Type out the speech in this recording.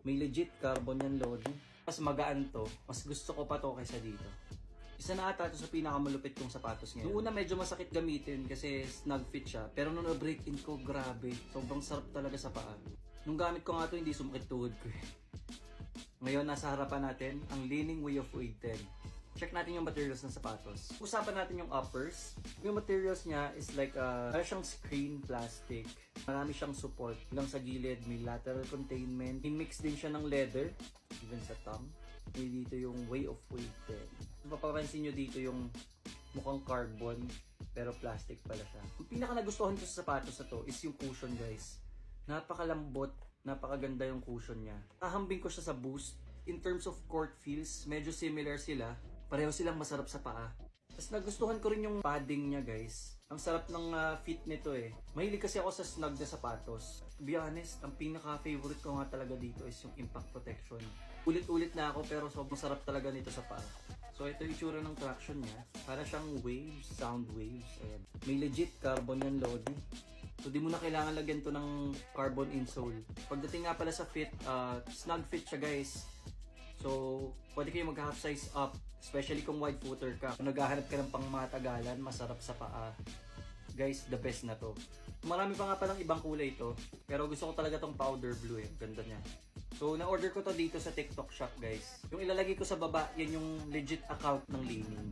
May legit carbon yan, Lodi. Mas magaan to. Mas gusto ko pa to kaysa dito. Isa na ata ito sa pinakamalupit kong sapatos ngayon. Noong una medyo masakit gamitin kasi snug fit siya. Pero nung na-break in ko, grabe. Sobrang sarap talaga sa paa. Nung gamit ko nga ito, hindi sumakit tuhod ko. Ngayon, nasa harapan natin ang Li-Ning Way of Wade 10. Check natin yung materials ng sapatos. Usapan natin yung uppers. Yung materials niya is like para siyang screen plastic. Marami siyang support. Lang sa gilid, may lateral containment. Mix din siya ng leather, even sa thumb. May dito yung Way of Wade 10. Mapapansin nyo dito yung mukhang carbon, pero plastic pala siya. Yung pinaka nagustuhan ko sa sapatos na to is yung cushion, guys. Napakalambot, napakaganda yung cushion niya. Kahambing ko siya sa Boost. In terms of court feels, medyo similar sila. Pareho silang masarap sa paa. Tapos nagustuhan ko rin yung padding niya, guys. Ang sarap ng fit nito eh. Mahilig kasi ako sa snug na sapatos. To be honest, ang pinaka-favorite ko nga talaga dito is yung impact protection. Ulit-ulit na ako pero sobrang sarap talaga nito sa paa. So ito yung itsura ng traction niya. Para siyang waves, sound waves. Ayan. May legit carbon yan, Lodi. So di mo na kailangan lagyan to ng carbon insole. Pagdating nga pala sa fit, snug fit siya, guys. So, pwede kayo mag-half size up, especially kung wide footer ka. Kung naghahanap ka ng pangmatagalan, masarap sa paa. Guys, the best na to. Marami pa nga palang ibang kulay ito, pero gusto ko talaga tong powder blue eh. Ganda niya. So, na-order ko to dito sa TikTok shop, guys. Yung ilalagay ko sa baba, yan yung legit account ng Li-Ning.